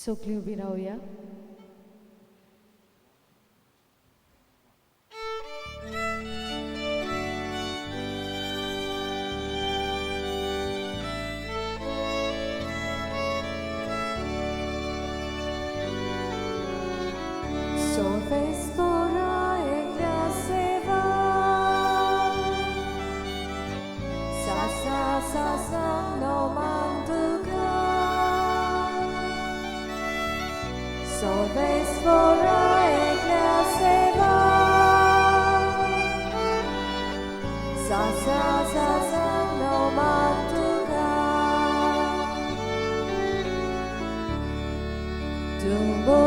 सगळीं उबी रावया. Solves pora eglia seva, sa no manduka. Solves pora eglia seva, sa no manduka. Tumbo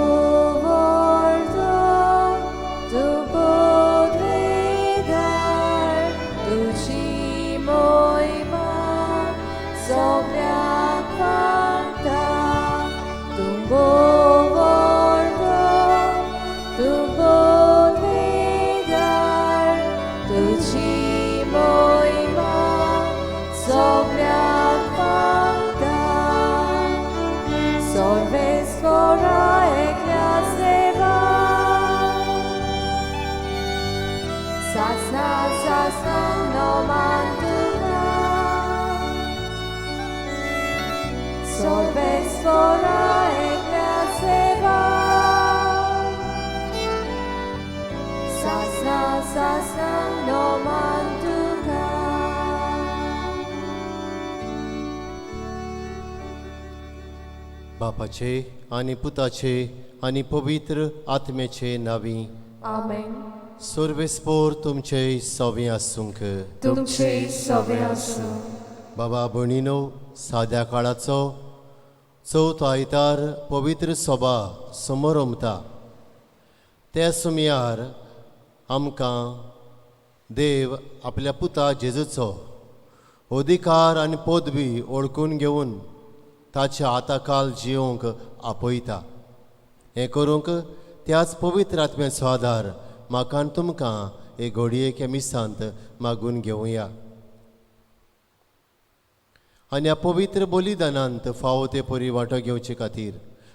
no manduka. Solves pora eglia seva, sasna no manduka. बापाचे आणि पुताचे आणि पवित्र आत्म्याचे नावी. Amen. सर्वेस्पोर तुमचे सवे आसूंक. तुमचे सवे आसूं. बाबा भणीनो, साद्या काळाचो चवथो आयतार पवित्र सभा समोर उमता. त्या सुमयार आमकां देव आपल्या पुता जेजूचो अधिकार आनी पदवी ओळखून घेवन ताच्या हाताखाल जिवंक आपयता. हें करूंक त्याच पवित्र आत्म्याचो आदार म्हाका आनी तुमकां एक घडयेक ह्या मिसांत मागून घेवया. आनी ह्या पवित्र बलिदानांत फावो ते परी वांटो घेवचे खातीर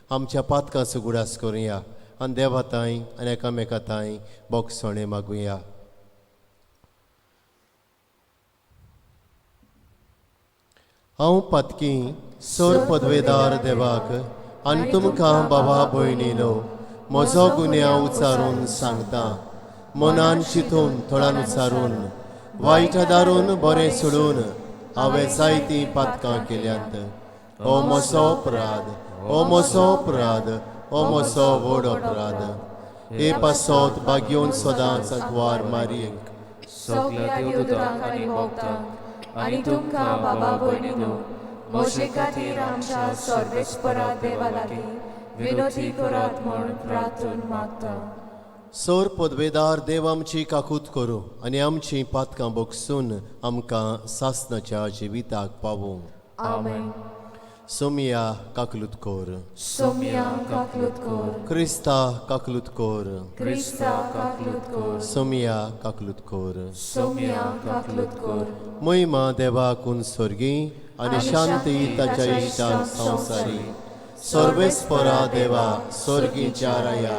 आमच्या पातकांचो गुडास करुया आनी देवाताय आनी एकामेकाताय बोगसणे मागुया. हांव पातकी सर पदवेदार देवाक आनी तुमकां बाबा भयणीनो म्हजो गुन्यांव उचारून सांगता. मनान चिंतून थळान उचारून वायट दारून बरें सोडून हांवें जायतीं पातकां केल्यांत. हो म्हजो अपराध, हो म्हजो अपराध, हो म्हजो व्हड अपराध. हे पासत भाग्योन सदांच अकवार मारयेक. सगळ्या देवदूतांक आनी भक्तांक आनी तुमकां बाबा भयणीनो म्हजे खातीर आमच्या सर्वेस्परा देवा लागीं विनोदी करात म्हूण प्रार्थून मागता. सर पदवेदार देव आमची काकूत करूं आनी आमची पातकां बोगसून आमकां सासणाच्या जिविताक पावूं. आमेन. सोमिया काकलूत कोर. सोमिया काकलूत कोर. क्रिस्ता काकलूत कोर. क्रिस्ता काकलूत कोर. सोमिया काकलूत कोर. सोमिया काकलूत कोर. महिमा देवाकून स्वर्गी आनी शांती ताच्या इश्टान संवसारी. सर्वेस्परा देवा स्वर्गीच्या राया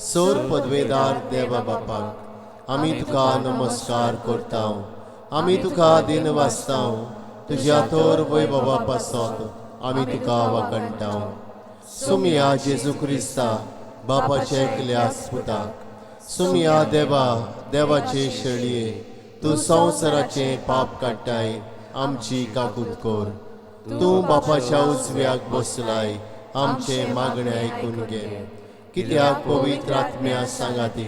सर पदवेदार देवा बापाक आमी तुका नमस्कार करता. आमी तुका दिन वाचता. तुज्या तोर वैभवा पासत आमी तुका वखणटा. सुमिया जेजू क्रिस्ता बापाचे एकल्या पुताक. सुमिया देवा देवाचे शेळये तूं संवसाराचे पाप काडटाय आमची काकूत कोर. तूं बापाच्या उजव्याक बसलाय आमचे मागणे आयकून घे. कित्याक पवित्र आत्म्या सांगाती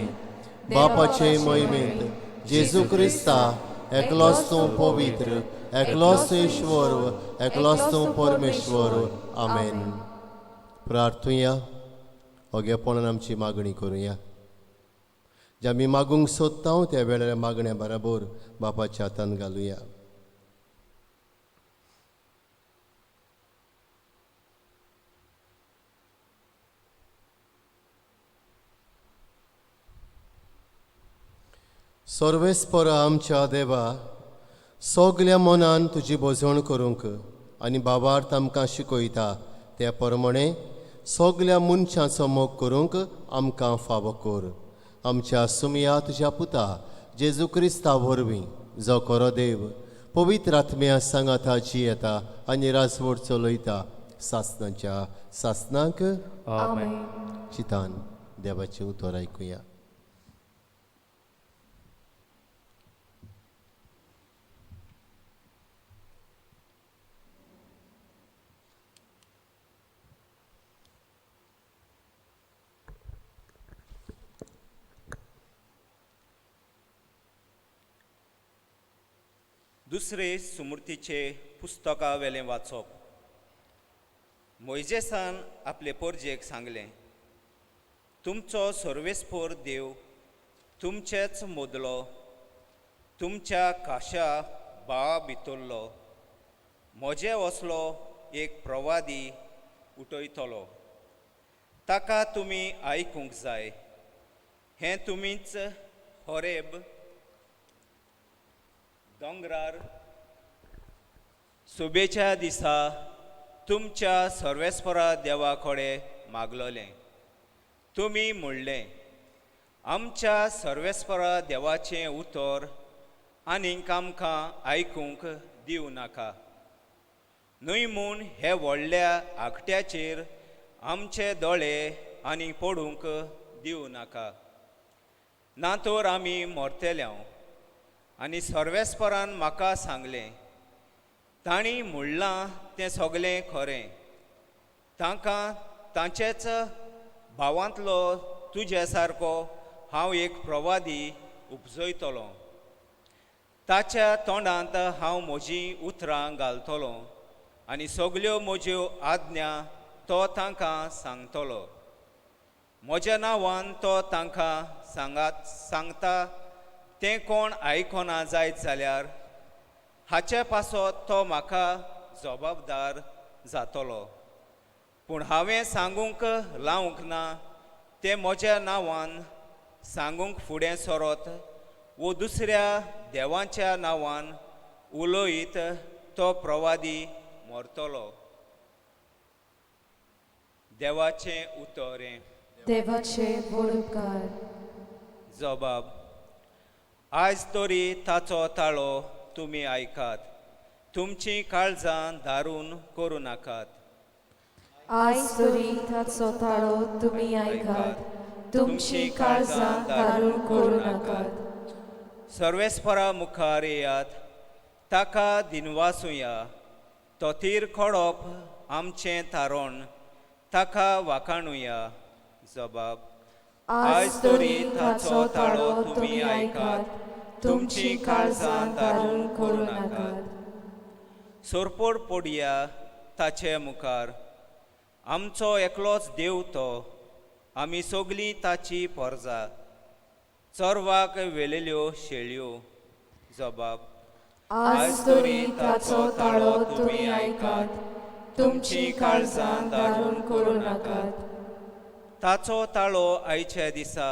बापाचे मोहिमेंत जेजू क्रिस्ता एकलोच तूं पवित्र, एकलोच तूं ईश्वर, एकलोच तूं परमेश्वर. आमेन. प्रार्थुया. ओगेपणान आमची मागणी करुया. जे आमी मागूंक सोदता त्या वेळार मागण्या बराबर बापाच्या हातान घालुया. सर्वेस्पर आमच्या देवा, सगल्या मनान तुजी भोजवण करूंक आनी बाबार्थ आमकां शिकयता त्या प्रमाणे सगल्या मनशांचो मोग करूंक आमकां फावो कर. आमच्या सुमया तुज्या पुता जेजू क्रिस्ता वरवीं जो खरो देव पवित्र आत्म्या सांगाताची येता आनी राजवट चलयता सासणाच्या सासणाक. आमेन. चितान देवाचें उतर आयकुया. दुसरे सुमृतीचे पुस्तका वेलें वाचप. मोइजेसान आपले पोरजेक सांगलें, तुमचो सर्वेस्पोर देव तुमचेच मोदलो, तुमच्या काशा भावा भितरलो म्हजे असलो एक प्रवादी उठयतलो. ताका तुमी आयकूंक जाय. हें तुमीच होरेब दोंगरार सुबेच्या दिसा तुमच्या सर्वेस्परा देवा कडेन मागलोलें. तुमी म्हणलें, आमच्या सर्वेस्परा देवाचें उतर आनीक आमकां आयकूंक दिवं नाका. न्हय म्हूण हे व्हडल्या आकट्याचेर आमचे दोळे आनी पडूंक दिवं नाका. ना तर आमी मरतल्यांव. आनी सर्वेस्परान म्हाका सांगलें, तांणी म्हणलां तें सगलें खरें. तांकां तांचेच भावांतलो तुजे सारको हांव एक प्रवादी उपजयतलों. ताच्या तोंडांत हांव म्हजीं उतरां घालतलों आनी सगल्यो म्हज्यो आज्ञा तो तांकां सांगतलो. म्हज्या नांवान तो तांकां सांगता तें कोण आयकोना जायत जाल्यार हाचे पासत तो म्हाका जबाबदार जातलो. पूण हांवें सांगूंक लावंक ना तें म्हज्या नांवान सांगूंक फुडें सरत वो दुसऱ्या देवांच्या नांवान उलयत तो प्रवादी मरतलो. देवाचें उतरें. देवाचे बोडकार. जबाब. आज तरी ताचो ताळो तुमी आयकात. तुमचीं काळजां दारून करूं नाकात. आयज तरी ताचो ताळो तुमी आयकात. तुमची काळजां दारून करूं नाकात. सर्वेस्परा मुखार येयात. ताका दिनवासुया. तो तीर खोडप आमचें तारण ताका वाखाणुया. जबाब. आज तरी ताचो ताळो तुमी आयकात. तुमची काळजां दारून करूं नाकात. सोरपोड पोडया ताचे मुखार. आमचो एकलोच देव तो. आमी सगलीं ताची पोरजां. चोरवाक वेलेल्यो शेळयो. जबाब. आज तरी ताचो ताळो तुमी आयकात. तुमची काळजां दारून करूं नाकात. ताचो ताळो आयच्या दिसा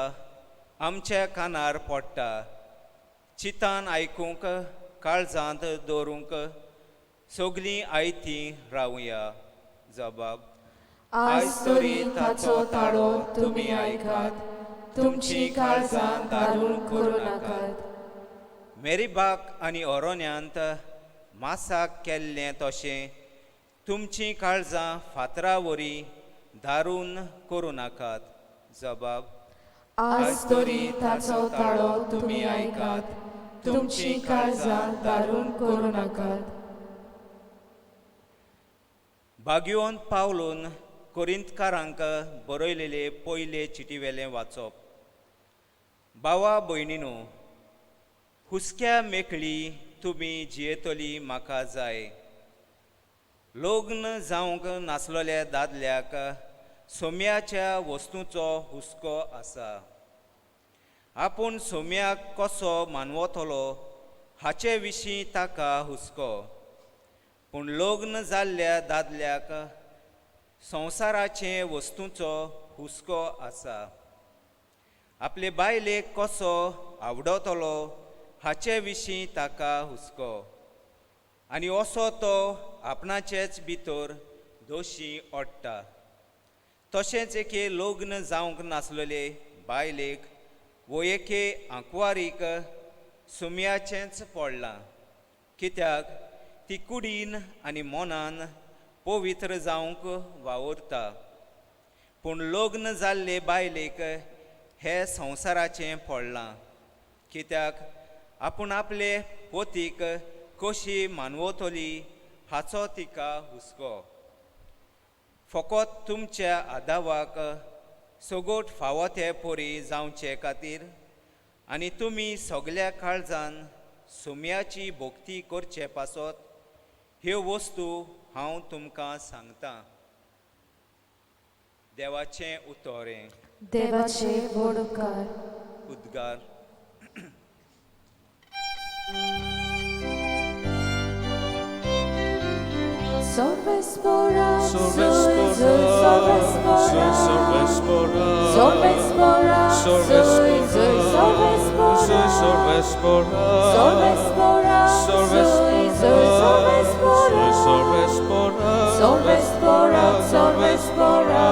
आमच्या कानार पडटा. चितान आयकूंक काळजांत दवरूंक सगलीं आयतीं रावया. जबाब. आज तरी ताचो ताळो तुमी आयकात. तुमची काळजां दारून करूं नाकात. मेरीबाक आनी ओरोन्यांत मासाक केल्लें तशें तुमचीं काळजां फातरा वरी दारून करूं नाकात. जबाब. आज तरी ताचो ताळो तुमी आयकात. तुमची काळजां दारून करूं नाकात. भाग्योन पावलून कोरिंतकारांक बरयलेले पयले चिटीवेलें वाचप. भावा भयणीनो, हुस्क्या मेकळी तुमी जियेतली म्हाका जाय. लग्न जावंक नासलोल्या दादल्याक सोम्याच्या वस्तूंचो हुस्को आसा. आपूण सोम्याक कसो मानवतलो हाचे विशीं ताका हुस्को. पूण लग्न जाल्ल्या दादल्याक संवसाराचे वस्तूंचो हुस्को आसा. आपले बायलेक कसो आवडतलो हाचे विशीं ताका हुस्को. आनी असो तो आपणाचेच भितर दोशी ओडटा. तशेंच एके लग्न जावंक नासलेले बायलेक वो एके आंकवारीक सुमयाचेंच पडलां, कित्याक ती कुडीन आनी मनान पवित्र जावंक वावुरता. पूण लग्न जाल्ले बायलेक हे संवसाराचें पडलां, कित्याक आपूण आपले पोतीक कशी मानवतली हाचो तिका हुस्को. फकत तुमच्या आदावाक सगोट फावो ते परी जावचे खातीर आनी तुमी सगल्या काळजान सुमयाची भोक्ती करचे पासत ह्यो वस्तू हांव तुमकां सांगतां. देवाचें उतोरें. देवाचे व्हड उपकार. उद्गार. Sorvespora, Sorvespora, Sorvespora, Sorvespora, Sorvespora, Sorvespora, Sorvespora, Sorvespora, Sorvespora, Sorvespora, Sorvespora,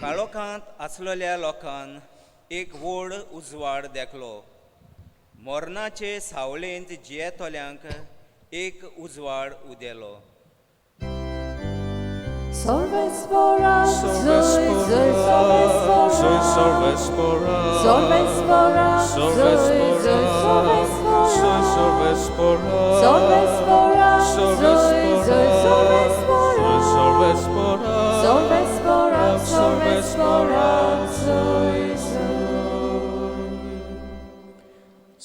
काळोखांत आसलेल्या लोकांन एक व्हड उजवाड देखलो. मोरनाचे सावळेंत जियेतोल्यांक एक उजवाड उदेलो. Sorvespora, Sorvespora, Sorvespora, Sorvespora,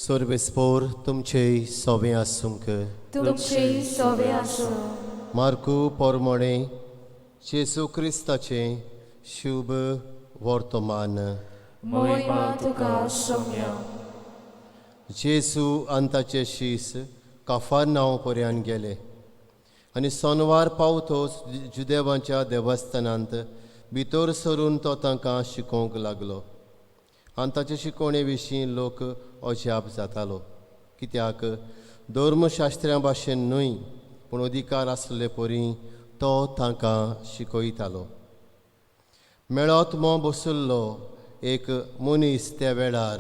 सोर्बेस्पोर तुमचे सोवे आसूंक. तुमची सोवे आसूं. मार्कू पोरमोणे जेसू क्रिस्ताचें शुभ वर्तमान. मोहिमा तुका सोम्या. जेसू आनी ताचे शीस कफरनांव पर्यंत गेले आनी सोनवार पावतोच जुदेवांच्या देवस्थानांत भितर सरून तो तांकां शिकोवंक लागलो. आनी ताचे शिकोवणे विशीं लोक अजाप जातालो, कित्याक धर्मशास्त्र्या भाशेन न्हय पूण अधिकार आसले परी तो तांकां शिकयतालो. मेळोत्मो बसुल्लो एक मनीस त्या वेळार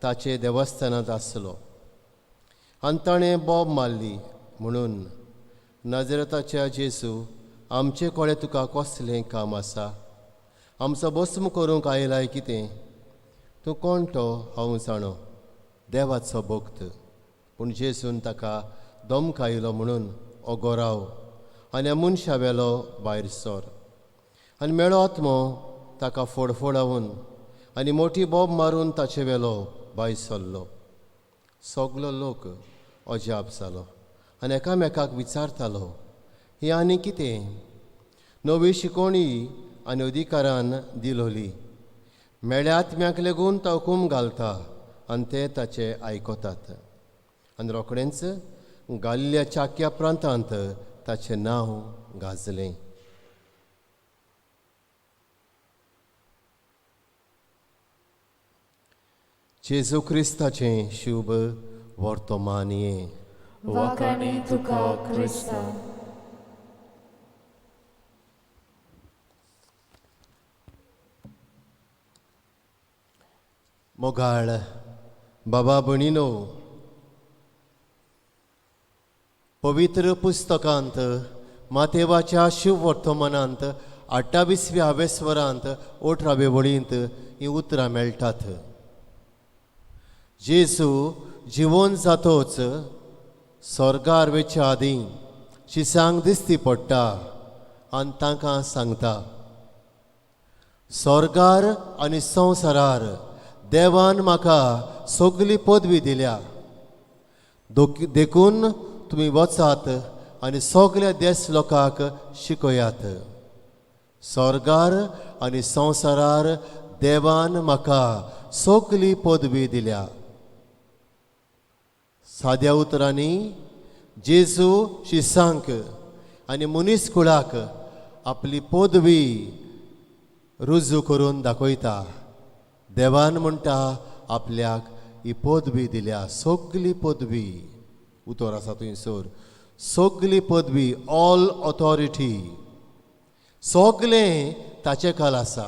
ताचे देवस्थानांत आसलो आनी ताणें बोब मारली म्हणून, नजरेताच्या जेसू, आमचे कडेन तुका कसलें काम आसा? आमचो भस्म करूंक आयलाय कितें? तूं कोण तो हांव जाणो, देवाचो भक्त. पूण जेसून ताका धमकायलो म्हणून ओगो राव आनी ह्या मनशा वेलो भायर सर. आनी मेळोत्मो ताका फोडफोडावून आनी मोठी बोब मारून ताचे वेलो भायर सरलो. सगलो लोक अजाप जालो आनी एकामेकाक विचारतालो, ही आनी कितें? नवी शिकोवणी आनी अधिकारान दिलोली. मेळ्या आत्म्याक लेगून तो हुकूम घालता आनी ते ताचे आयकतात. आनी रोखडेंच गाल्ल्या चाक्या प्रांतांत ताचें नांव गाजलें. जेजू क्रिस्ताचें शुभ वर्तमान ये. वाखाणी तुका क्रिस्ता. मोगाळ बाबा भणिनो, पवित्र पुस्तकांत मातेवाच्या शुभ वर्तमानांत 28व्या आवेस्वरांत 18वे वळींत हीं उतरां मेळटात. जेसू जिवोन जातोच स्वर्गार वेच्या आदीं शिसांक दिसती पडटा आनी तांकां सांगता, स्वर्गार आनी संवसारार देवान म्हाका सगली पदवी दिल्या. देखून तुमी वचात आनी सगल्या देश लोकांक शिकयात. स्वर्गार आनी संवसारार देवान म्हाका सगली पदवी दिल्या. साद्या उतरांनी जेजू शिसांक आनी मनीसकुळाक आपली पदवी रुजू करून दाखयता. देवान म्हणटा आपल्याक ही पदवी दिल्या, सगली पदवी. उतर आसा थंयसर, सगली पदवी, ऑल ऑथॉरिटी, सगलें ताचे खाल आसा.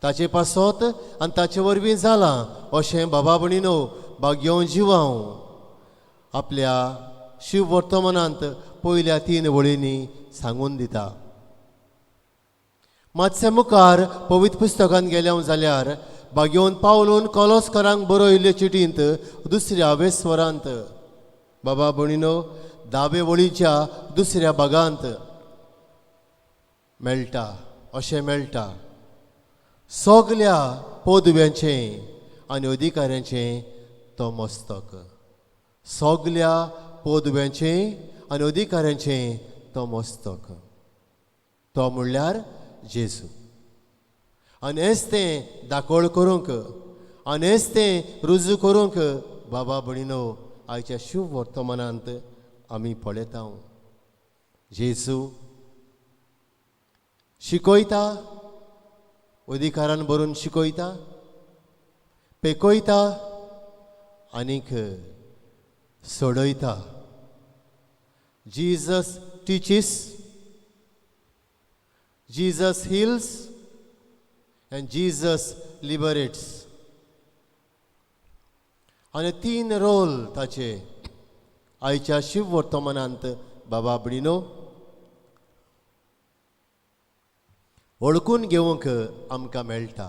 ताचे पासत आनी ताचे वरवीं जालां अशें बाबा भणीनो भाग्यो जिवांव आपल्या शिव वर्तमानांत पयल्या 3 वळींनी सांगून दिता. मातशें मुखार पवित्र पुस्तकांत गेल्या जाल्यार भाग्योन पावलून कॉलोस्करांक बरयल्ले चिटींत 2व्या स्वरांत बाबा भणीनो 10वे वळीच्या 2ऱ्या भागांत मेळटा अशें मेळटा. सगल्या पदव्यांचें आनी अधिकाऱ्यांचें तो मस्तक. सगल्या पदव्यांचें आनी अधिकाऱ्यांचें तो मस्तक. तो म्हणल्यार जेजू. आनी हेच तें दाखोळ करूंक आनी हेच तें रुजू करूंक बाबा भणीनो आयच्या शुभ वर्तमानांत आमी पळयता. जेजू शिकयता, अधिकारान भरून शिकयता, पेकयता आनीक सोडयता. Jesus teaches, Jesus heals and Jesus liberates. आनी 3 रोल ताचे आयच्या शिव वर्तमानांत बाबा भणीनो वळखून घेवंक आमकां मेळटा.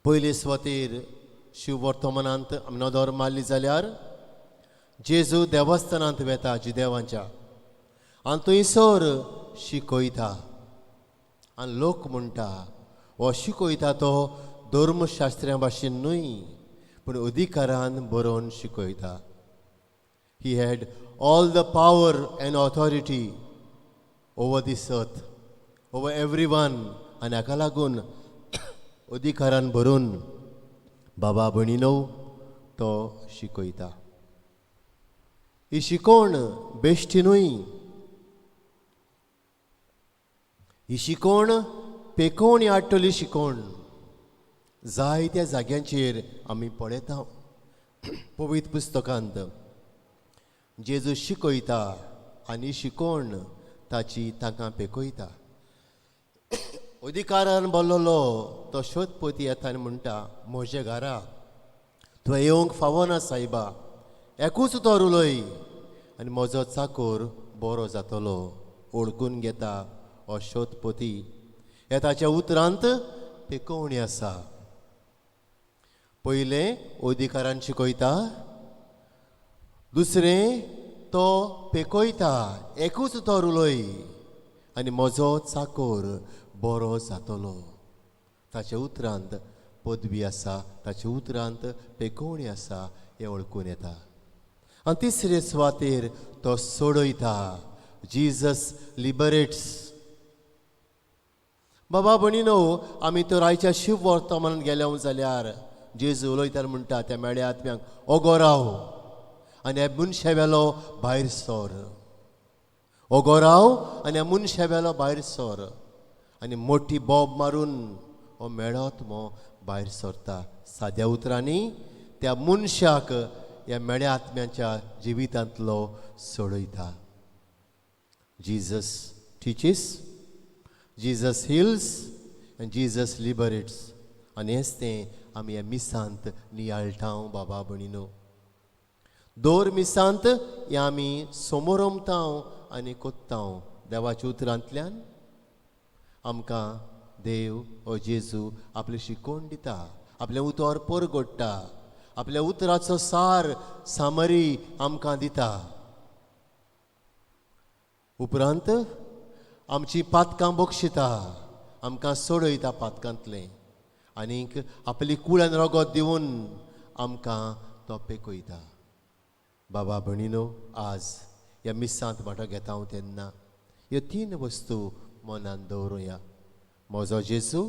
पयले सुवातेर शिव वर्तमानांत आमी नदर मारली जाल्यार जेजू देवस्थानांत वेता जिदेवांच्या आनी थंयसर शिकयता. आनी लोक म्हणटा हो शिकयता तो धर्मशास्त्र्या भाशेन न्हय पूण अधिकारान बरोवन शिकयता. He had all the power and authority over this earth, over every one. आनी हाका लागून अधिकारान भरून बाबा भणीनो तो शिकयता. ही शिकोवण बेश्टी न्हय. ही शिकोवण पेकोवणी हाडटली शिकोवण. जायत्या जाग्यांचेर आमी पळयता पवित्र पुस्तकांत जेजू शिकयता आनी शिकोवण ताची ताका पेकयता. अधिकारान बोल्लोलो तो शोधपती येता आनी म्हणटा म्हज्या घरा तूं येवंक फावना सायबा, एकूच उतर उलय आनी म्हजो चाकर बरो जातलो. ओळखून घेता हो शोधपती. हे ताच्या उतरांत पेकोवणी आसा. पयलें अधिकारान शिकयता, दुसरें तो पेकयता, एकूच उतर उलय आनी म्हजो चाकर बरो जातलो. ताच्या उतरांत पदवी आसा, ताच्या उतरांत पेकोवणी आसा हें वळखून येता. आनी तिसरे सुवातेर तो सोडयता. Jesus liberates. बाबा भणीनो आमी तर आयच्या शिव वर्तमानांत गेल्या जाल्यार जेजू उलयतना म्हणटा त्या मेळ्या आत्म्यांक ओगो राव आनी ह्या मनशा वेलो भायर सर. ओगो राव आनी ह्या मनशा वेलो भायर सर. आनी मोठी बोब मारून हो मेळात्मो भायर सरता. साद्या उतरांनी त्या मनशाक ह्या मेळ्या आत्म्याच्या जिवितांतलो सोडयता. जीजस टिचीस, जीजस हिल्स आनी जीजस लिबरेट्स. आनी हेच तें आमी ह्या मिसांत नियाळटा बाबा भणीनो. दर मिसांत हें आमी समोर रमता आनी कोत्ता देवाच्या उतरांतल्यान. आमकां देव हो जेजू आपली शिकोवण दिता, आपलें उतर परगडटा, आपल्या उतराचो सार सामरी आमकां दिता. उपरांत आमची पातकां बक्षिता, आमकां सोडयता पातकांतलें आनीक आपली कुळान रगत दिवन आमकां तो पेकयता. बाबा भणीनो आज ह्या मिसांत वांटो घेता हांव तेन्ना ह्यो 3 वस्तू मनान दवरुया. म्हजो जेजू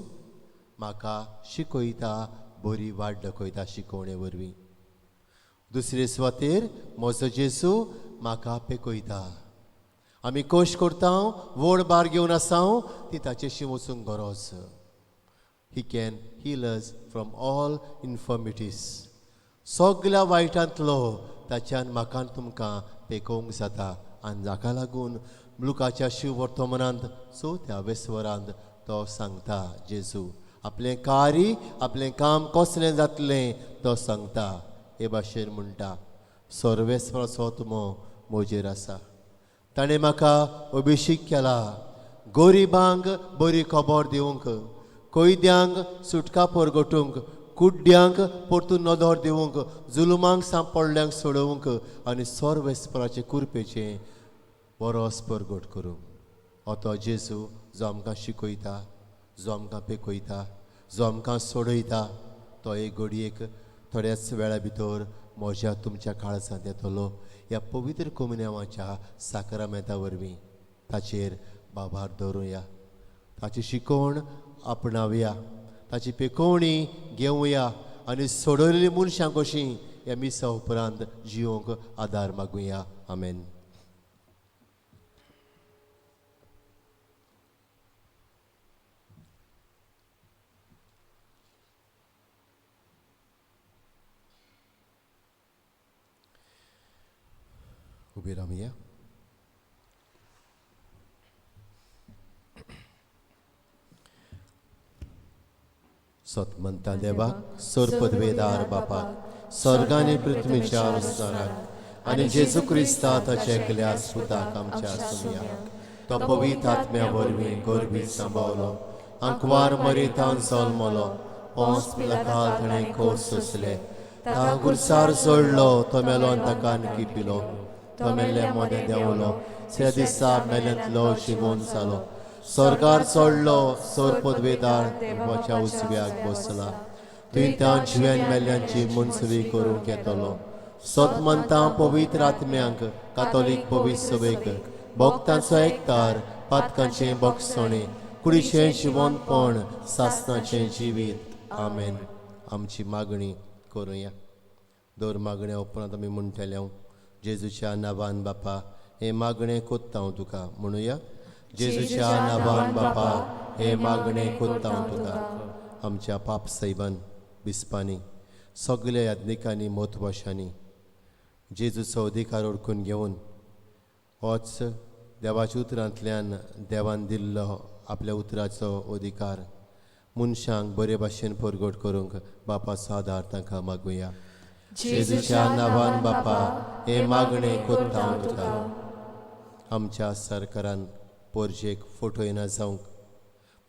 म्हाका शिकयता, बरी वाट दाखयता शिकोवणे वरवीं. दुसरे सुवातेर म्हजो जेजू म्हाका पेकयता. आमी कोश करता, व्हड बार घेवन आसा ती ताचेशी वचूंक गरज. He can heal us from all infirmities. सगल्या वायटांतलो ताच्यान म्हाका तुमकां पेकोवंक जाता आनी जाका लागून लुकाच्या शिव वर्तमानांत 4व्या स्वरांत तो सांगता जेजू आपलें कार्य आपलें काम कसलें जातलें तो सांगता हे भाशेन म्हणटा सर्वेस्वराचो तुमो म्हजेर आसा ताणें म्हाका अभिषेक केला गोरिबांक बरी खबर दिवंक कोयद्यांक सुटका परगटूंक कुड्ड्यांक परतून नदर दिवंक जुलुमांक सांपडल्यांक सोडोवंक आनी सर्वेस्पराचे कुरपेचें वरोस परगट करूंक हो तो जेजू जो आमकां शिकयता जो आमकां पेकयता जो आमकां सोडयता तो एक घडयेक थोड्याच वेळा भितर म्हज्या तुमच्या काळजांत येतलो ह्या पवित्र कोमुनियाच्या साक्रामेंता वरवीं ताचेर बाबार दवरुया ताची शिकवण आपणावया ताची पेकोवणी घेवया आनी सोडयल्लीं मनशां कशीं ह्या मिसा उपरांत जिवंक आदार मागुया आमेन. उबी रावया. सत म्हणटा देवाक सोर पदवेदार बापाक स्वर्गांनी पृथ्वीच्या अनुसाराक आनी जेजू क्रिस्ता ताच्या एकल्या सुताक आमच्या सुमयाक तो पवित्र आत्म्या वरवीं गोरबीत सांबावलो अंकवार मरितान जल्मलो पोंस पिलाताल ताणें खोस सोंसले ता गुरसार सोडलो तो मेलो आनी ताका आनकी पिलो तो मेल्ले मोदें देंवलो से दिसा मेल्यांतलो शिवोन जालो स्वर्गार चडलो सोर पदवेदार देवाच्या उजव्याक बसला थंय त्या जिवेन मेल्ल्यांची मनसुबी करूंक येतलो सत म्हणटा पवित्र आत्म्यांक कातोलीक पवित्र सभेक भक्तांचो एकतार पातकांचें भक्षणें कुडीचें जिवंतपण सासणाचें जिवीत आमेन. आमची मागणी करुया. दर मागण्या उपरांत आमी म्हणटले हांव जेजूच्या नांवान बापा हे मागणें कोत्ता हांव तुका म्हणुया जेजूच्या नांवान बापा हे मागणें कोत्ता हांव तुका. आमच्या पाप सैबान बिस्पांनी सगल्या याज्ञिकांनी म्हत्वाशांनी जेजूचो अधिकार ओळखून घेवन होच देवाच्या उतरांतल्यान देवान दिल्लो आपल्या उतराचो अधिकार मनशांक बरे भाशेन परगट करूंक बापाचो आदार तांकां मागुया. जेजूच्या नांवान बापा हे मागणें कोत्ता हांव तुका. आमच्या सरकारान पोरजेक फोटो येना जावंक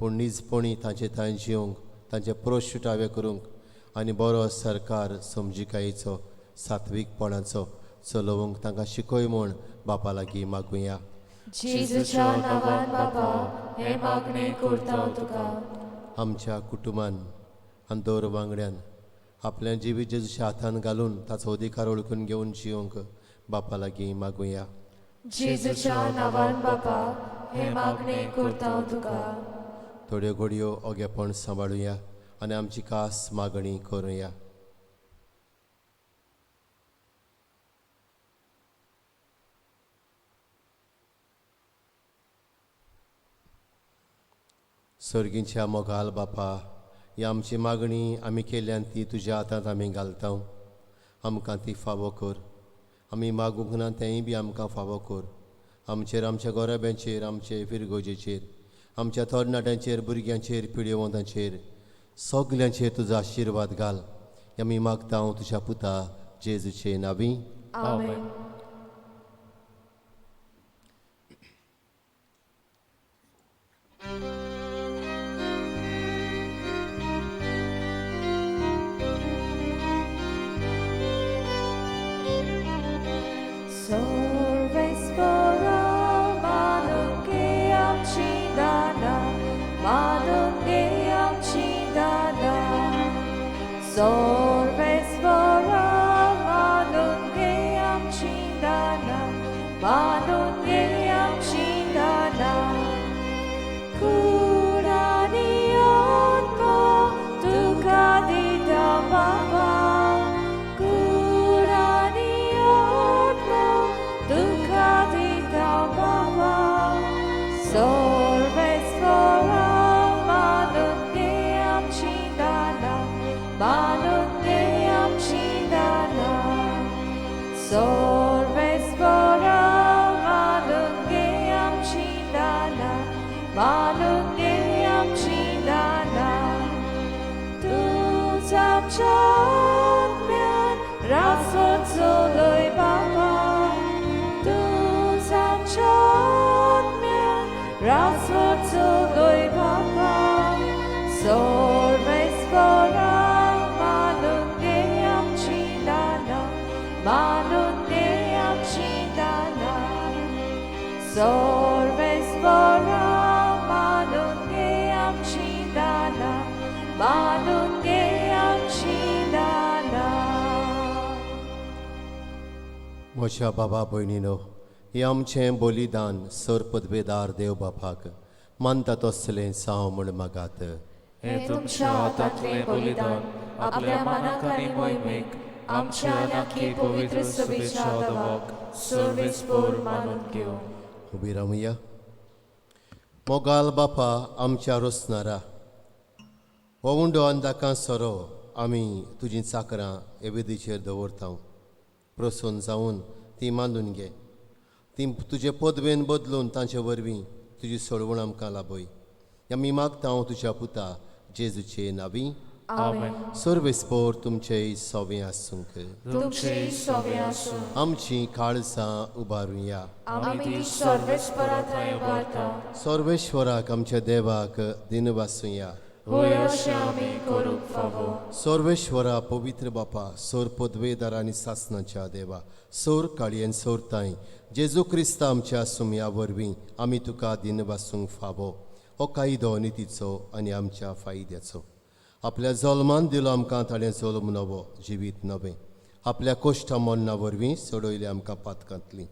पूण निजपणी तांचे थंय जिवंक तांचे प्रोशुटावे करूंक आनी बरो सरकार समजिकायेचो सात्वीकपणाचो चलोवंक तांकां शिकय म्हूण बापा लागीं मागुया. जेजूच्या नांवान बापा हे मागणें करता हांव तुका. आमच्या कुटुंबान आनी दर वांगड्यान आपल्या जिवीत जेजूच्या हातान घालून ताचो अधिकार ओळखून घेवन जिवंक बापा लागीं मागुया. जेजूच्या नांवान बापा हे मागणें करता हांव तुका. थोड्यो घडयो ओगेपण सांबाळुया आनी आमची खास मागणी करुया. सर्गींच्या मोगाल बापा ही आमची मागणी आमी केल्यान ती तुज्या हातांत आमी घालता. आमकां ती फावो कर. आमी मागूंक ना तेंय बी आमकां फावो कर. आमचेर आमच्या गोरब्यांचेर आमचे फिरगोजेचेर आमच्या तरणाट्यांचेर भुरग्यांचेर पिड्येवंतांचेर सगल्यांचेर तुजो आशिर्वाद घाल. आमी मागता तुज्या पुता जेजूचे नांवी आमेन. Sorves for मानून घे आमची दानां सर्वेस्परा मानून घे आमची दानां मानून घे आमची दानां म्हज्या बाबा भयणीनो हें आमचें बलिदान सर पदवेदार देव बापाक मानता तसलें जावं म्हूण मागात हे तुमच्या हातांतलें बलिदान आपल्या मनाक आनी मोहिमेक आमच्या आनी पवित्र सभेच्या आदाराक सर्वेस्पर मानून घेवं उबी रावया मोगाल बापा आमच्या रोसनारा हो उंडो अंदाकां सोरो आमी तुजीं चाकरां हे वेदीचेर दवरता प्रसन्न जावन ती मानून घे ती तुजे पदवेन बदलून तांचे वरवीं तुजी सोडवण आमकां लाबय आमी मागता तुज्या पुता जेजूचे नांवी आमेन सर्वेस्पोर तुमचे सोवें आसूंक तुमचे सोवे आसूं आमची काळजां उबारुया आमी ती सर्वेस्परांत उबारता सर्वेश्वराक आमच्या देवाक दिन वासुया होय अशें आमी करूंक फावो सर्वेश्वरा पवित्र बापा सोर पदवेदार आनी सासणाच्या देवा सोर काळयेन सोरताय जेजू क्रिस्त आमच्या सुमया वरवीं आमी तुका दिन वासूंक फावो हो कायदो नितीचो आनी आमच्या फायद्याचो आपल्या जल्मान दिलो आमकां ताणें जल्म नवो जिवीत नवें आपल्या कोश्टा मरणा वरवीं सोडयले आमकां पातकांतलीं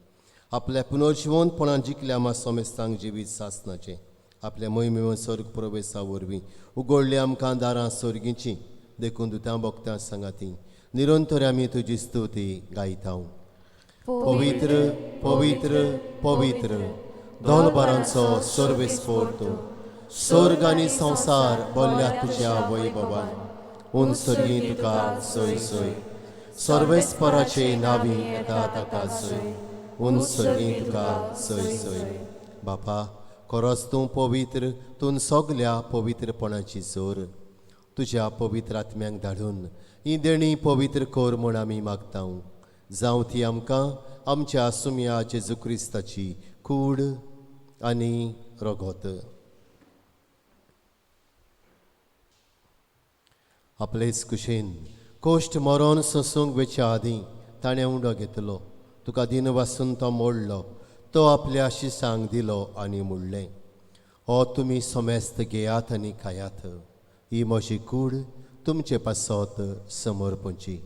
आपल्या पुनर्जिवनपणान जिखले आमा सोमेस्तांक जिवीत सासणाचें आपल्या मोहिमेन स्वर्ग प्रवेशा वरवीं उगडले आमकां दारां स्वर्गीचीं देखून दुतां भोगतां सांगाती निरंतर आमी तुजी स्तुती गायता पवित्र पवित्र पवित्र दोलबारांचो सर्वेस्पोर तूं स्वर्ग आनी संवसार बोल्ल्या तुज्या वैभवान उंचरी तुका सय सय सर्वेस्पराचे नांवी येता ताका सय उंचरी तुका सय सय बापा खरोच तूं पवित्र तूं सगल्या पवित्रपणाची जोर तुज्या पवित्र आत्म्यांक धाडून ही देणी पवित्र कोर म्हूण आमी मागता जावं ती आमकां आमच्या सुमया जेजू क्रिस्ताची कूड आनी रगत आपलेच कुशेन कोश्ट मरोन सोसूंक वेच्या आदीं ताणें उंडो घेतलो तुका दिन वासून तो मोडलो तो आपल्या शिसांक दिलो आनी मुडलें हो तुमी सोमेस्त घेयात आनी खायात ही म्हजी कूड तुमचे पासत समर्पणची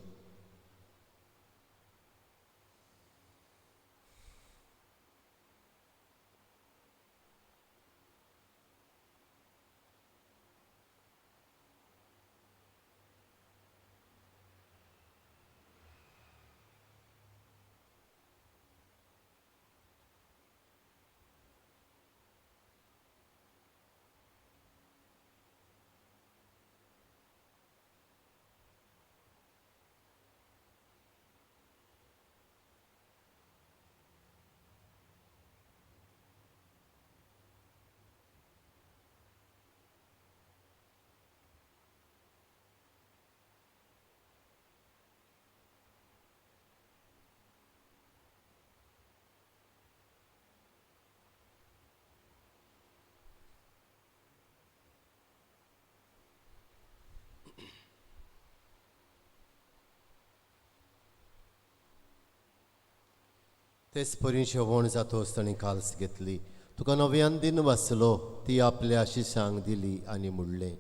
तेच परी जेवण जातोच ताणें काल्स घेतली तुका नव्यान दिन वाचलो ती आपल्या शिशांक दिली आनी मुडलें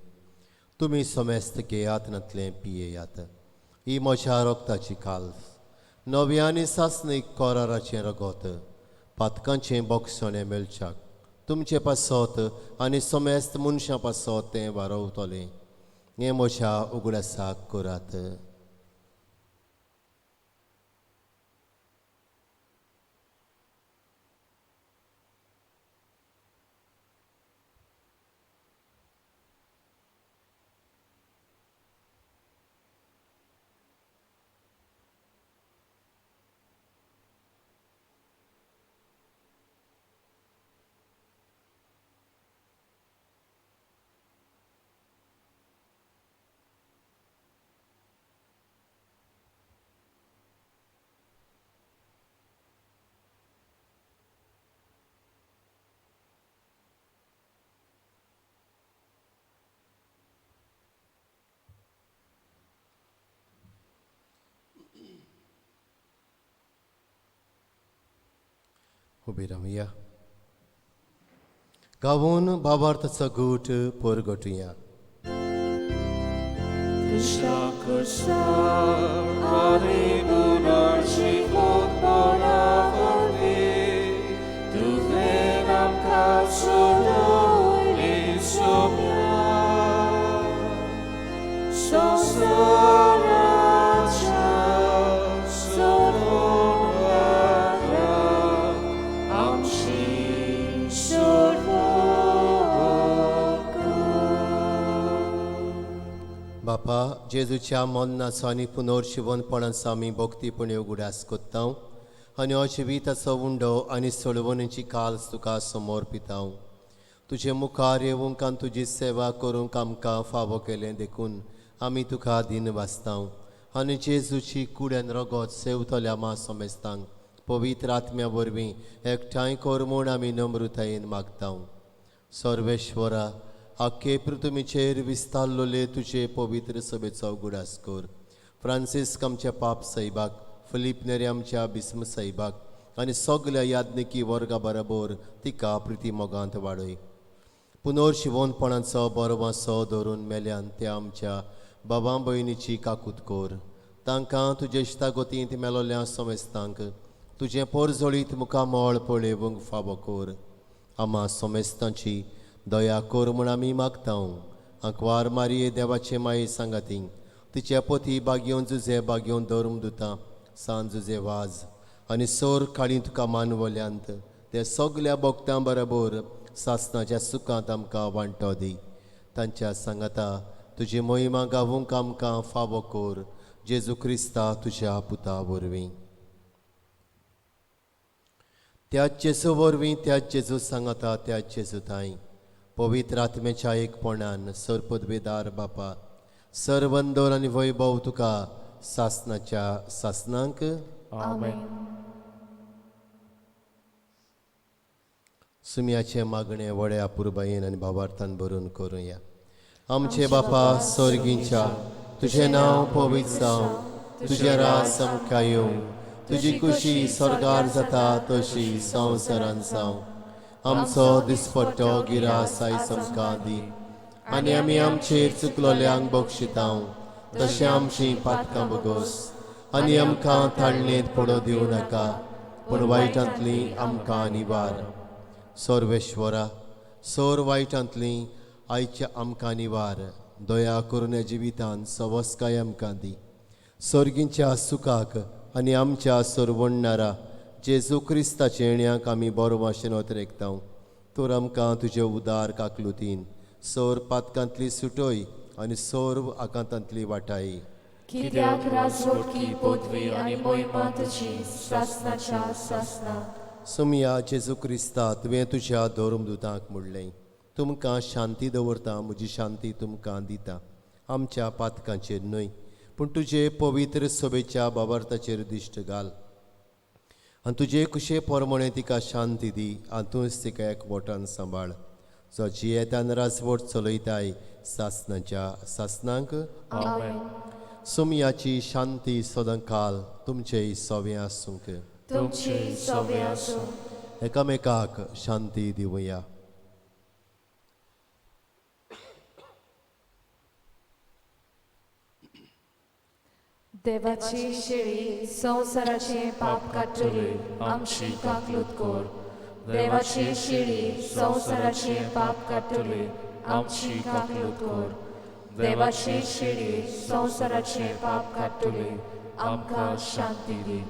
तुमी सोमेस्त घेयात नातलें पियेयात ही म्हज्या रोगताची काल्स नव्यानी सासणीक कोराराचें रगत पातकांचें बोगसोणें मेळच्याक तुमचे पासत आनी सोमेस्त मनशां पासत तें वारवतलें हें म्हज्या उगडासाक करात उबी रावया. गावून भावार्थाचो गूट पोरगोटुया. Krishna Krishna Haribuno Shikot Boravani Tu venam kasudoi Isomya Sosaracha Sodonara Amshi बापा जेजूच्या मन्नाचो आनी पुनर्शिवनपणाचो आमी भोक्तीपणी उगडास कोत्तां आनी हो जिविताचो उंडो आनी सोडवणीची काल तुका समर्पितां. तुजे मुखार येवंक आनी तुजी सेवा करूंक आमकां फावो केलें देखून आमी तुका दिन वाचतां आनी जेजूची कुड्यान रगत सेवतल्या मा समेस्तांक पवित्र आत्म्या वरवीं एकठांय कर म्हूण आमी नम्रतायेन मागतां. सर्वेश्वरा आख्खे पृथ्वीचेर विस्तारलोले तुजे पवित्र सभेचो उगडास कर. फ्रांसिस्क आमच्या पाप साहिबाक, फिलीप नेरे आमच्या बिस्म साहिबाक आनी सगल्या याज्ञिकी वर्गा बरोबर तिका प्रिती मोगांत वाडय. पुनर्शिवनपणाचो बरो वांसो धरून मेल्यान त्या आमच्या बाबा भयणीची काकूत कर. तांकां तुजे इश्टागतींत मेलोल्या समेस्तांक तुजें परजळीत मुखामळ पळेवंक फावो कर. आम्हा समेस्तांची दया कर म्हूण आमी मागतां. आंकवार मारये देवाचे माये सांगाती तिच्या पती बागयोन जुजे बागयोन धर्म दुतां सांज जुजे वाज आनी सोर काळी तुका मानवल्यांत ते सगल्या भक्तां बरोबर सासणाच्या सुखांत आमकां वांटो दी. तांच्या सांगाता तुजी मोहिमा गावूंक आमकां फावो कर. जेजू क्रिस्ता तुज्या पुता वरवीं. त्याच जेजू वरवीं त्याच जेजू सांगाता त्याच जेजू ताई पवित्र आत्म्याच्या एकपणान सरपदवेदार बापा सर्वंदर आनी वैभव तुका सासणाच्या सासनांक Amen. सुमयाचे मागणे व्हड्या पुरबायेन आनी भावार्थान भरून करुया. आमचे बापा स्वर्गीच्या तुझें नांव पवित्र जावं, तुजें राज आमकां येवं, तुजी खुशी स्वर्गार जाता तशी संवसारांत जावं. आमचो दिसपट्टो गिरास आयज आमकां दी आनी आमी आमचेर चुकलोल्यांक बक्षितां तशें आमची पातकां बगोस आनी आमकां ताळणेंत पडो दिवं नाका पूण वायटांतली आमकां निवार. सर्वेश्वरा सोर वायटांतली आयच्या आमकां निवार. दया करून जिवितांत सवस्काय आमकां दी. सर्गींच्या सुखाक आनी आमच्या सरवणणारा जेजू क्रिस्ताचे येण्याक आमी बरो भाशेन ओतरेकतां. तर आमकां तुजे उदार काकलुतीन सोर पातकांतली सुटोय आनी सोर आकांतांतली वाटाय. कित्याक राजवटकी पदवी आनी मोहिमा तुजी सासणाच्या सासना. सुमया जेजू क्रिस्ता तुवें तुज्या धर्मदुतांक म्हणलें तुमकां शांती दवरता म्हजी शांती तुमकां दिता. आमच्या पातकांचेर न्हय पूण तुजे पवित्र सभेच्या बाबार्थाचेर दिश्ट घाल आनी तुजे कुशे पोरमणे तिका शांती दी आनी तूंच तिका एकवटान सांबाळ. जो जियेतान राजवट चलयताय सासणाच्या सासनांक Amen. सुमयाची शांती सदां काल तुमचेय सोवें आसूंक. तुमची सोबे आसूं. एकामेकाक शांती दिवया. देवाची शिळी संवसाराचे पाप काडटली आमची काकलूत कर. देवाची शिळी संवसाराचे पाप काडटली आमची काकलूत कर. देवाची शिळी संवसाराचे पाप काडटली आमकां शांती दी.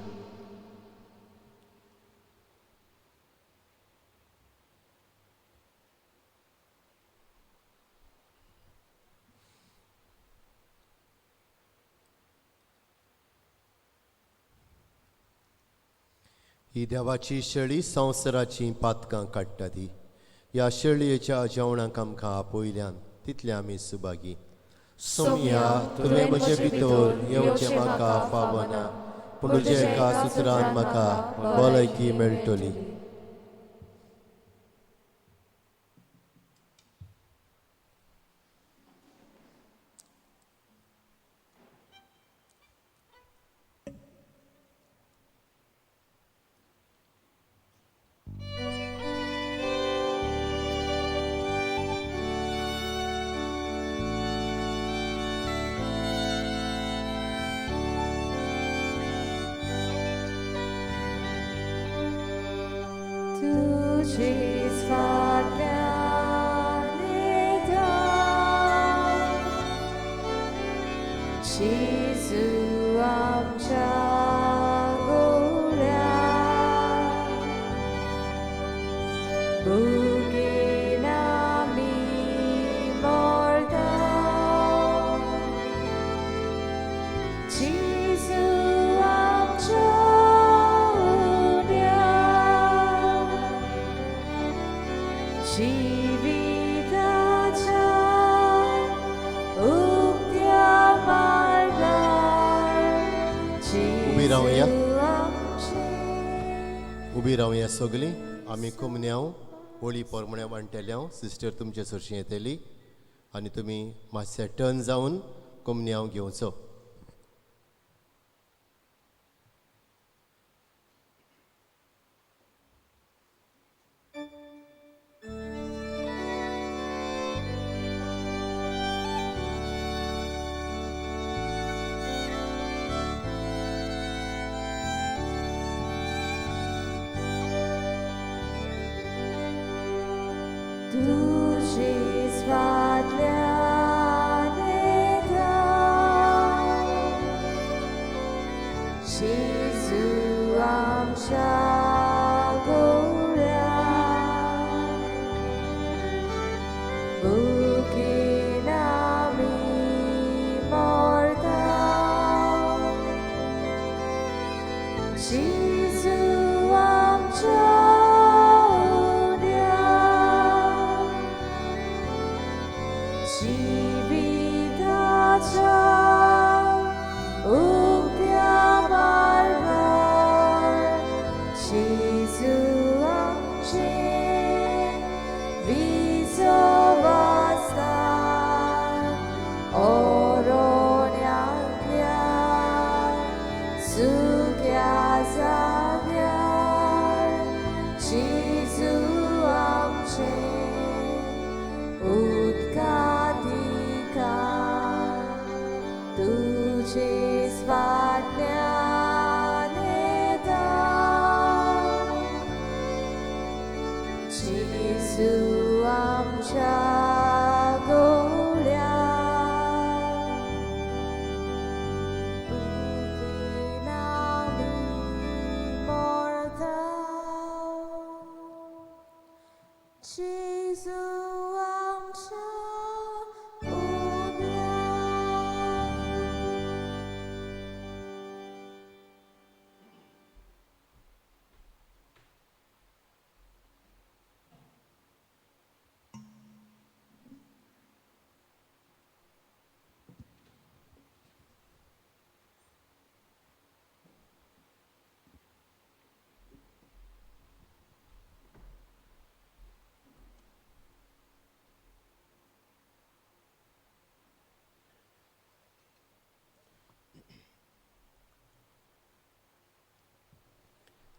ही देवाची शेळी संवसाराची पातकां काडटा ती. ह्या शेळयेच्या जेवणाक आमकां आपयल्यान तितले आमी सुभागी. सुमया तुवें म्हजे भितर येवचें म्हाका फावना पूण तुजे एका सुत्रान म्हाका भलायकी मेळटली. Jesu आमच्या गोल्या भुकेन आमी मरता Jesu आमच्या उद्या जिविताच्या उक्त्या मार्गार उबी रावया. जेजू आमचे उबी रावया सगलीं. आमी कुमन्याव होळी पोरमण्या वांटेल्याव सिस्टर तुमचे सरशी येतली आनी तुमी मातशे टर्न जावन कुमन्याव घेवचो. तुझे स्वादल्याने धाव जेजू आमच्या गोल्या भुकेन आमी मरता जेजू आमच्या जिविताच्या उक्त्या मार्गार जेजू आमचे विश्वासा ओरोण्यांतल्या सुक्या जाग्यार जेजू आमचे उदकाधिकार तुझे स्वाज्ञाने दाव जेजू आमच्या गोल्या भुकेन आमी मरता जेजू आमच्या उद्या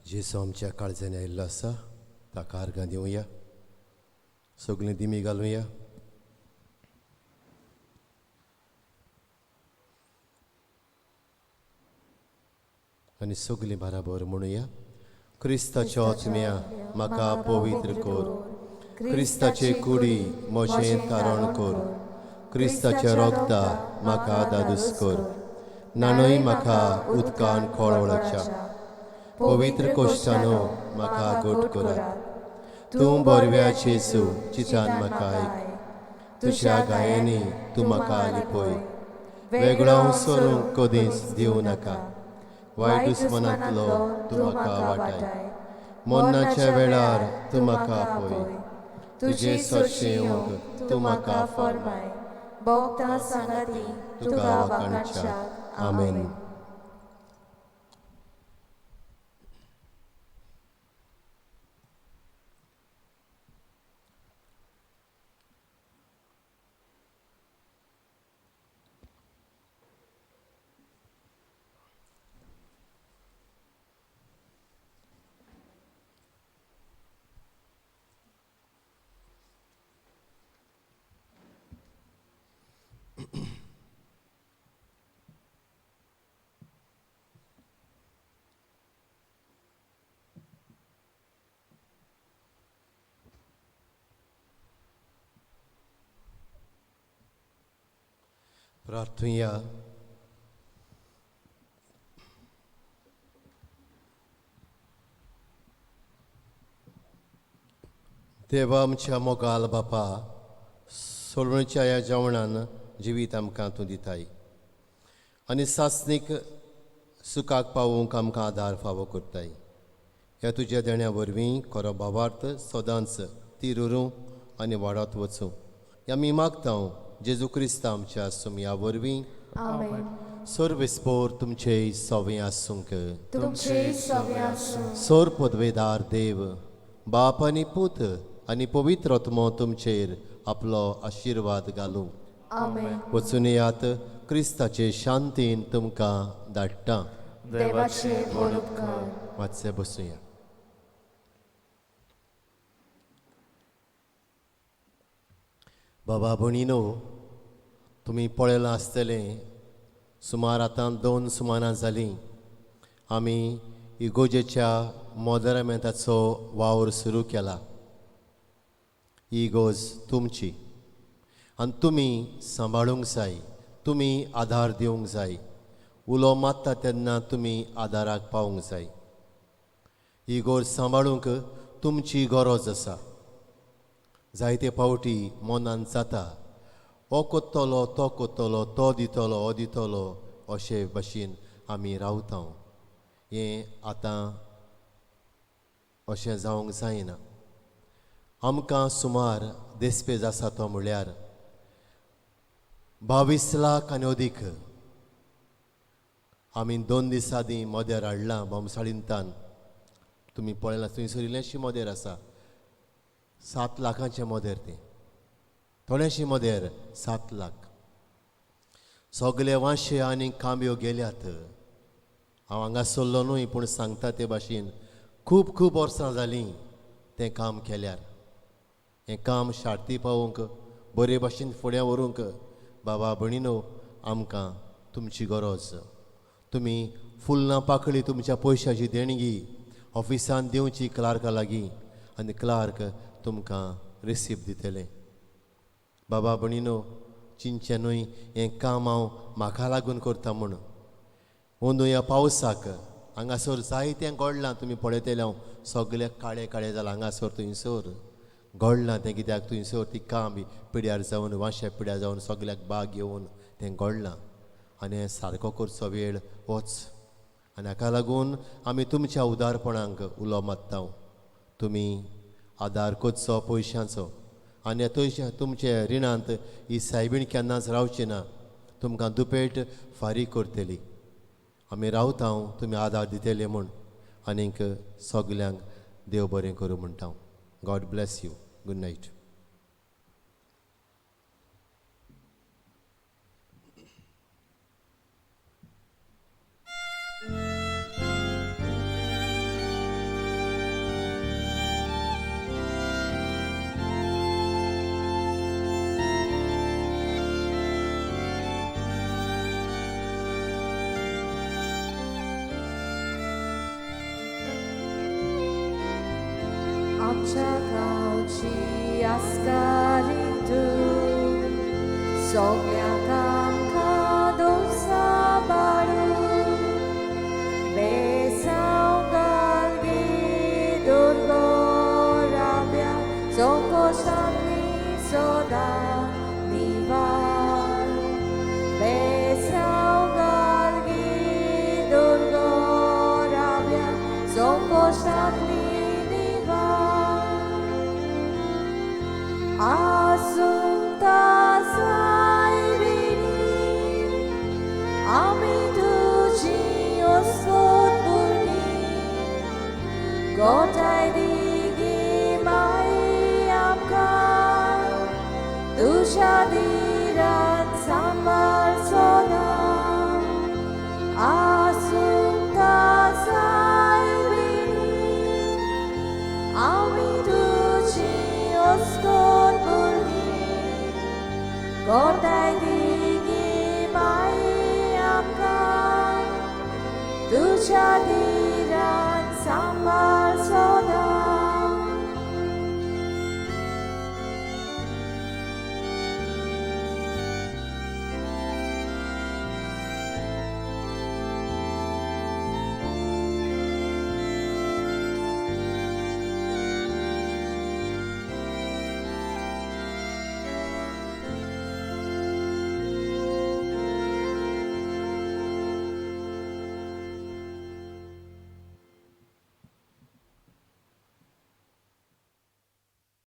जेसू आमच्या काळजान आयिल्लो आसा ताका आर्गां दिवया. सगलीं दिमी घालुया. आनी सगलीं बराबर म्हणुया. क्रिस्ताच्या आत्म्या म्हाका पवित्र कोर. क्रिस्ताचे कुडी म्हजें तारण कोर. क्रिस्ताच्या रोगतार म्हाका दादूस कोर. नाणय म्हाका उदकान खोळवळच्या. पवित्र कोश्टानो म्हाका गोट करात. तूं बरव्या जेजू चितान म्हाका आयक. तुज्या गायांनी तूं म्हाका लिपय. वेगळो सोडूंक कधीच दिवं नाका. वायट दुस्मनांतलो तूं म्हाका वाटाय. मरणाच्या वेळार तूं म्हाका पळय. तुजे सदचें येवंक तूं म्हाका फर्माय. भोगता सांगाती तुका वाखाणच्या. आमेन. प्रार्थुया. देवा आमच्या मोगाल बापा, सोडवणीच्या ह्या जेवणान जिवीत आमकां तूं दिताय आनी सासणीक सुखाक पावूंक आमकां आदार फावो करताय. ह्या तुज्या देण्या वरवीं खरो भावार्थ सदांच तीर उरूं आनी वाडत वचूं हें आमी मागतां जेजू क्रिस्त आमच्या सुमया वरवीं. आमेन. सर्वेस्पोर तुमचे सवें आसूंक. तुमचे सवें आसूं. सोर पदवेदार देव, बाप आनी पूत आनी पवित्र आत्मो तुमचेर आपलो आशिर्वाद घालूं. आमेन. वचून येयात, क्रिस्ताचे शांतीन तुमकां धाडटा. देवाचे बरे उपकार. मातशें बसूया. बाबा भणीनो, तुमी पळयलां आसतलें सुमार आतां 2 सुमारां जालीं आमी इगोजेच्या मोदेरामेंताचो वावर सुरू केला. ही इगोज तुमची आनी तुमी सांबाळूंक जाय, तुमी आदार दिवंक जाय. उलो मात्ता तेन्ना तुमी आदाराक पावूंक जाय. ही इगोज सांबाळूंक तुमची गरज आसा. जायते फावटी मनान जाता हो कोत्तलो, तो कोत्तलो, तो दितलो, हो दितलो, अशे भाशेन आमी रावता. हें आतां अशें जावंक जायना. आमकां सुमार देस्पेज आसा तो म्हळ्यार 22 लाख आनी अदीक आमी 2 दीस आदीं मोदेर हाडलां बोमसाळींतान. तुमी पळयलां थंयसर इल्लेंशें मोदेर आसा. 7 लाखांचें मोदेर तें. थोडेंशें मोदेर 7 लाख. सगळे वांशे आनी कांब्यो गेल्यात. हांव हांगा सरलो न्हय, पूण सांगता ते भाशेन खूब खूब वर्सां जालीं तें काम केल्यार. हें काम शार्ती पावोवंक, बरे भाशेन फुडें व्हरूंक बाबा भणीनो आमकां तुमची गरज. तुमी फुलनां पाकळी तुमच्या पयशांची देणगी ऑफिसान दिवची क्लार्का लागीं आनी क्लार्क तुमकां रिसीप दितले. बाबा भणीनो, चिंचे न्हय, हें काम हांव म्हाका लागून करता म्हूण. अंदू ह्या पावसाक हांगासर जायतें घडलां. तुमी पळयतले हांव सगळे काळे काळे जालां हांगासर थंयसर. घडलां तें कित्याक थंयसर ती कांब पिड्यार जावन, वांशे पिड्यार जावन सगल्याक बाग येवन तें घडलां. आनी हें सारको करचो वेळ होच. आनी हाका लागून आमी तुमच्या उदारपणाक उलो मात्ता. तुमी आदार करचो पयशांचो आनी तुमचे रिणांत ही सायबीण केन्नाच रावची ना. तुमकां दुपेट फारीक करतली. आमी रावता तुमी आदार दितले म्हूण. आनीक सगल्यांक देव बरें करूं म्हणटा. God bless you. Good night. आमच्या गांवची आस्कारी तूं सगळ्यांक आमकां दोसा बाळू बेसांव गालगी दुर्गो राब्या संकोशांनी सदां निवार बेसांव गालगी दुर्गो राब्या संकोशांनी आसुंता सायबिणी आमी तुजी ओसोत भुरगीं गोठाय दिगी माई आमकां तुज्या दिरान सांबाळ सदां. आसुंता सायबिणी आमी तुजी ओसोत गोठाय दिगी माई आमकां तुज्या दिरान सांबाळ